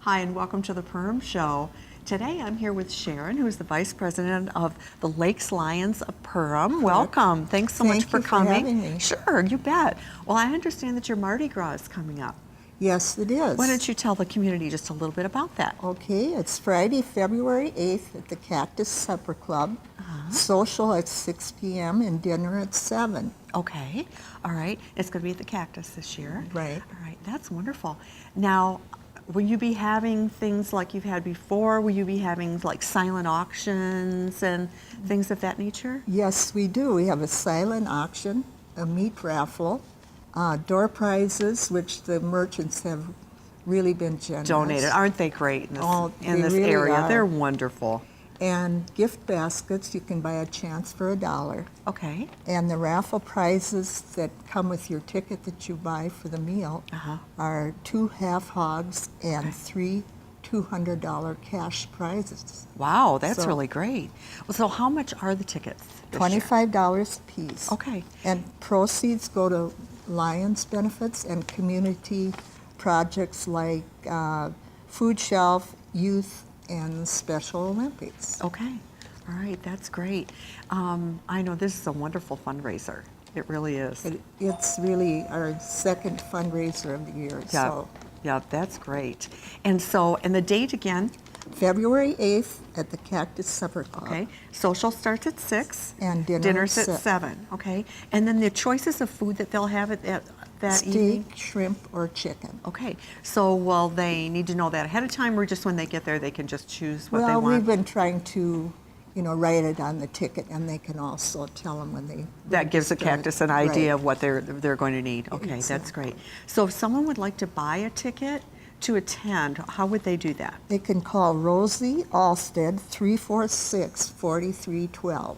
Hi, and welcome to the Perham Show. Today I'm here with Sharon, who is the Vice President of the Lakes Lions of Perham. Welcome. Thanks so much for coming. Thank you for having me. Sure, you bet. Well, I understand that your Mardi Gras is coming up. Yes, it is. Why don't you tell the community just a little bit about that? Okay, it's Friday, February 8th at the Cactus Supper Club. Social at 6 p.m. and dinner at 7. Okay, all right. It's going to be at the Cactus this year. Right. All right, that's wonderful. Now, will you be having things like you've had before? Will you be having like silent auctions and things of that nature? Yes, we do. We have a silent auction, a meat raffle, door prizes, which the merchants have really been generous. Donated. Aren't they great in this, They really area? are. They're wonderful. And gift baskets, you can buy a chance for $1. Okay. And the raffle prizes that come with your ticket that you buy for the meal are 2 half hogs and 3 $200 cash prizes. Wow, that's So- really great. Well, so how much are the tickets this year? $25 a piece. Okay. And proceeds go to Lions benefits and community projects like Food Shelf, Youth, and Special Olympics. Okay. All right, that's great. I know this is a wonderful fundraiser. It really is. It's really our second fundraiser of the year. Yeah. So Yeah, that's great. And the date again? February 8th at the Cactus Supper Club. Okay. Social starts at 6. And Dinner's at at 7. Okay. And then the choices of food that they'll have at that evening? Steak, shrimp, or chicken. Okay. So will they need to know that ahead of time, or just when they get there they can just choose what they Well, want? we've been trying to, write it on the ticket, and they can also tell them when they. That gives the Cactus an idea Right. of what they're going to need. Okay, that's great. So if someone would like to buy a ticket to attend, how would they do that? They can call Rosie Alstead, 346-4312.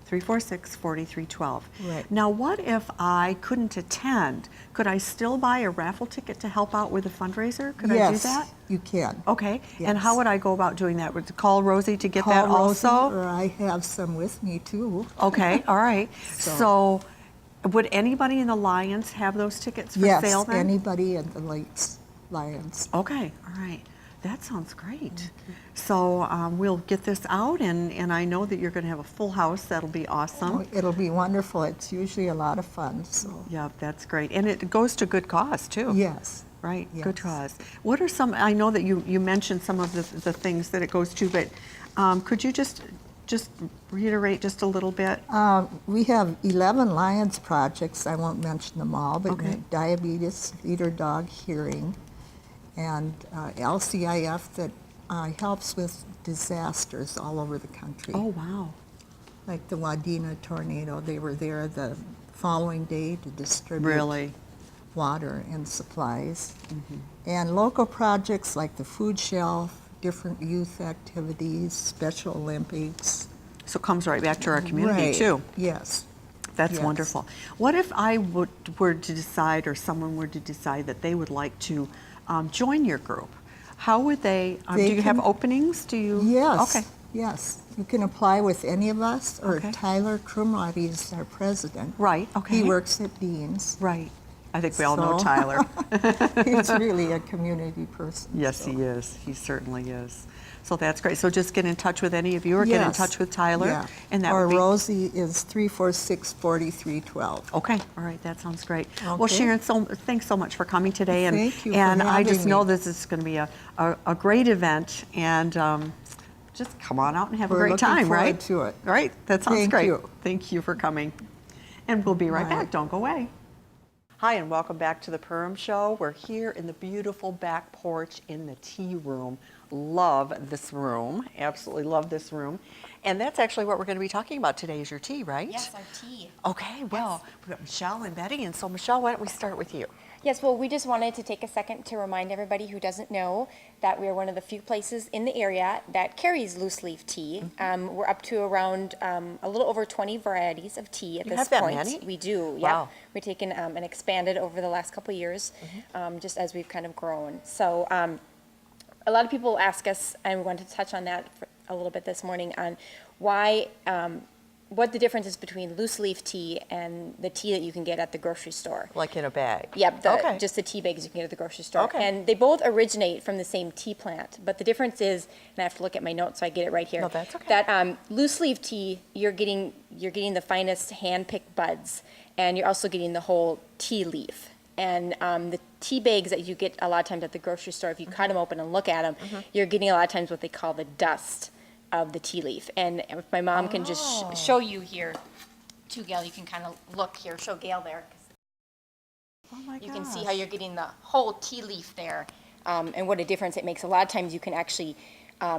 346-4312. Right. Now, what if I couldn't attend? Could I still buy a raffle ticket to help out with the fundraiser? Could I do that? Yes, you can. Okay. And Yes. how would I go about doing that? Would I call Rosie to get Call that Rosie, also? or I have some with me too. Okay. All right. So- So, would anybody in the Lions have those tickets for Yes, sale then? anybody at the Lakes Lions. Okay, all right. That sounds great. So we'll get this out, and I know that you're going to have a full house. That'll be awesome. It'll be wonderful. It's usually a lot of fun. So Yeah, that's great. And it goes to good cause, too. yes, Right, good Yes. cause. What are some, I know that you mentioned some of the things that it goes to, but could you just reiterate just a little bit? we have 11 Lions projects. I won't mention them all, but Okay. diabetes, feeder dog hearing, and LCIF that helps with disasters all over the country. Oh, wow. Like the Wadena tornado, they were there the following day to distribute Really? water and supplies. And local projects like the Food Shelf, different youth activities, Special Olympics. So it comes right back to our community, Right. too. Yes. That's Yes. wonderful. What if I were to decide, or someone were to decide that they would like to join your group? How would they, do They you have can- openings? Do you? Yes. Okay. Yes. You can apply with any of us, or Okay. Tyler Krumlottie is our president. Right, okay. He works at Dean's. Right. I think we all know So- Tyler. He's really a community person. Yes, so. he is. He certainly is. So that's great. So just get in touch with any of you, or get in Yes. touch with Tyler. Yeah. And that or would be, Rosie is 346-4312. Okay, all right, that sounds great. Well, Okay. Sharon, thanks so much for coming today. And, Thank you for and I just having know me. this is going to be a great event, and just come on out and have a We're great looking time, forward right? to it. All right, that sounds Thank great. you. Thank you for coming. And we'll be right Bye. back. Don't go away. Hi, and welcome back to the Perham Show. We're here in the beautiful back porch in the tea room. Love this room. Absolutely love this room. And that's actually what we're going to be talking about today is your tea, right? Yes, our tea. Okay, well, we've got Michelle and Betty. And so, Michelle, why don't we start with you? Yes, well, we just wanted to take a second to remind everybody who doesn't know that we are one of the few places in the area that carries loose leaf tea. We're up to around a little over 20 varieties of tea at You this have that point. many? We do, Wow. yeah. We've taken and expanded over the last couple of years, just as we've kind of grown. So a lot of people ask us, and we wanted to touch on that for a little bit this morning, on why what the difference is between loose leaf tea and the tea that you can get at the grocery store. Like in a bag? Yep, Okay. just the tea bags you can get at the grocery store. Okay. And they both originate from the same tea plant, but the difference is, and I have to look at my notes so I get it right here. No, that's okay. That loose leaf tea, you're getting the finest hand-picked buds, and you're also getting the whole tea leaf. And the tea bags that you get a lot of times at the grocery store, if you cut them open and look at them, you're getting a lot of times what they call the dust of the tea leaf. And if my mom can just show you here, too, Gail, you can kind of look here, show Gail there. Oh my You can see gosh. how you're getting the whole tea leaf there, and what a difference it makes. A lot of times you can actually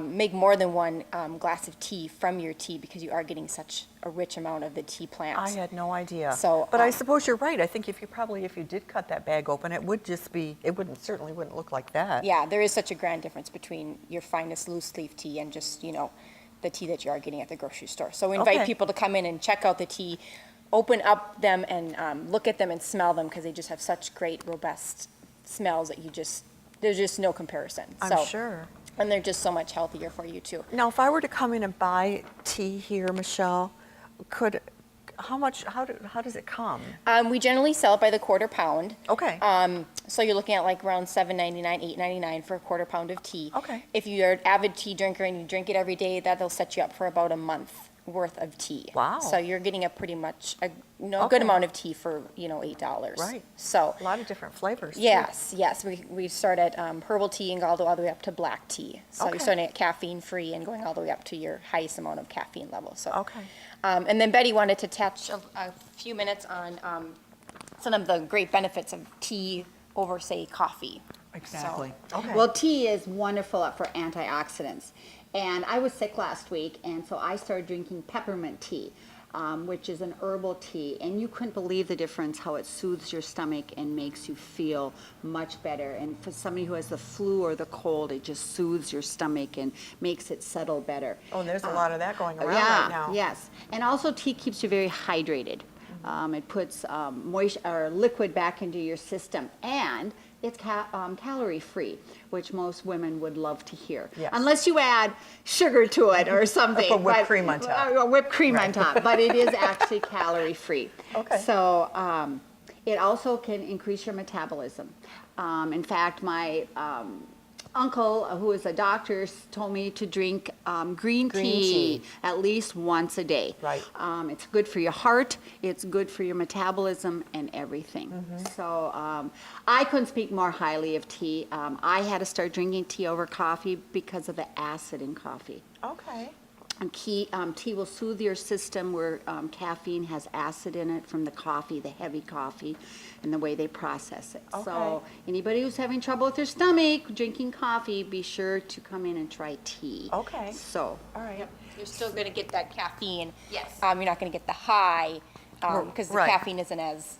make more than one glass of tea from your tea because you are getting such a rich amount of the tea plant. I had no idea. So, but I suppose you're right. I think if you did cut that bag open, it would just be, certainly wouldn't look like that. Yeah, there is such a grand difference between your finest loose leaf tea and just, the tea that you are getting at the grocery store. So we invite Okay. people to come in and check out the tea, open up them and look at them and smell them because they just have such great, robust smells that there's just no comparison. I'm sure. And they're just so much healthier for you too. Now, if I were to come in and buy tea here, Michelle, how does it come? We generally sell it by the quarter pound. Okay. So you're looking at like around $7.99, $8.99 for a quarter pound of tea. Okay. If you're an avid tea drinker and you drink it every day, that'll set you up for about a month worth of tea. Wow. So you're getting a pretty much a Okay. good amount of tea for $8. Right. So A lot of different flavors. too. yes. We start at herbal tea and go all the way up to black tea. So Okay. you're starting at caffeine free and going all the way up to your highest amount of caffeine level. So Okay. and then Betty wanted to touch a few minutes on some of the great benefits of tea over, say, coffee. Exactly. Okay. Well, tea is wonderful for antioxidants. And I was sick last week, and so I started drinking peppermint tea, which is an herbal tea. And you couldn't believe the difference, how it soothes your stomach and makes you feel much better. And for somebody who has the flu or the cold, it just soothes your stomach and makes it settle better. Oh, and there's a lot of that going around Yeah, right now. yes. And also tea keeps you very hydrated. It puts moisture or liquid back into your system, and it's calorie free, which most women would love to hear. Yes. Unless you add sugar to it or something. Put whipped but- cream on top. Whipped cream on top, but it is actually calorie free. Okay. So it also can increase your metabolism. In fact, my uncle, who is a doctor, told me to drink green tea at least once a day. Right. It's good for your heart, it's good for your metabolism and everything. So I couldn't speak more highly of tea. I had to start drinking tea over coffee because of the acid in coffee. Okay. And tea will soothe your system where caffeine has acid in it from the coffee, the heavy coffee, and the way they process it. So Okay. anybody who's having trouble with their stomach drinking coffee, be sure to come in and try tea. Okay. So, All right. You're still going to get that caffeine. Yes. You're not going to get the high because the Right. caffeine isn't as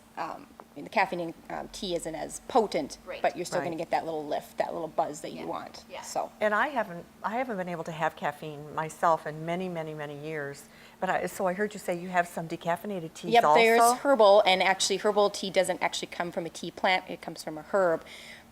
the caffeine in tea isn't as potent, Right. but you're still Right. going to get that little lift, that little buzz that you want. Yeah. So. And I haven't been able to have caffeine myself in many, many, many years. But so I heard you say you have some decaffeinated teas Yep, also? there's herbal, and actually herbal tea doesn't actually come from a tea plant, it comes from a herb,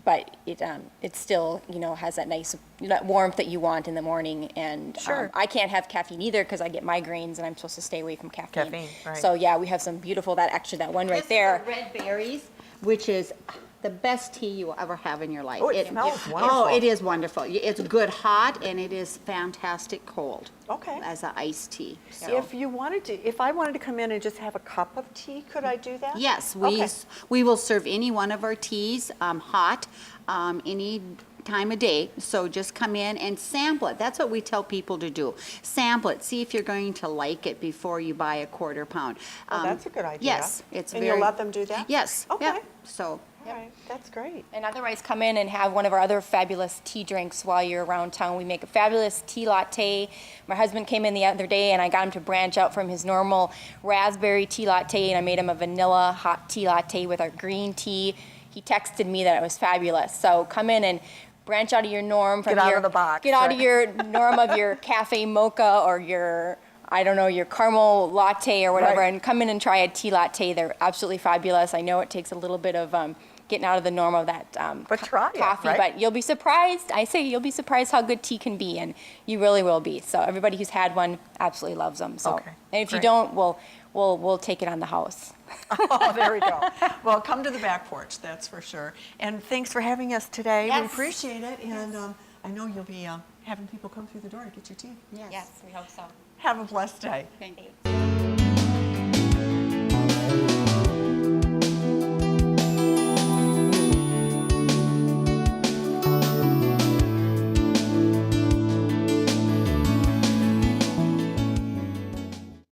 but it still, has that nice that warmth that you want in the morning, and Sure. I can't have caffeine either because I get migraines and I'm supposed to stay away from caffeine. Caffeine, right. So yeah, we have some beautiful, that one right this there. is the red berries, which is the best tea you will ever have in your life. Oh, it smells wonderful. Oh, it is wonderful. It's good hot, and it is fantastic cold. Okay. As an iced tea. So. If I wanted to come in and just have a cup of tea, could I do that? Yes, Okay. we will serve any one of our teas hot any time of day. So just come in and sample it. That's what we tell people to do. Sample it. See if you're going to like it before you buy a quarter pound. Oh, that's a good idea. Yes, it's And very. you'll let them do that? Yes. Okay. Yeah. So. All right, that's great. And otherwise, come in and have one of our other fabulous tea drinks while you're around town. We make a fabulous tea latte. My husband came in the other day, and I got him to branch out from his normal raspberry tea latte, and I made him a vanilla hot tea latte with our green tea. He texted me that it was fabulous. So come in and branch out of your norm. From Get out your, of the box, Get out right. of your norm of your cafe mocha or your, I don't know, your caramel latte or whatever, Right. and come in and try a tea latte. They're absolutely fabulous. I know it takes a little bit of getting out of the norm of that But try it, coffee. right? But you'll be surprised. I say you'll be surprised how good tea can be, and you really will be. So everybody who's had one absolutely loves them. So, Okay, and if you great. don't, we'll take it on the house. Oh, there we go. Well, come to the back porch, that's for sure. And thanks for having us today. We Yes. appreciate it. And I know you'll be having people come through the door to get your tea. Yes. we hope so. Have a blessed day. Thank you.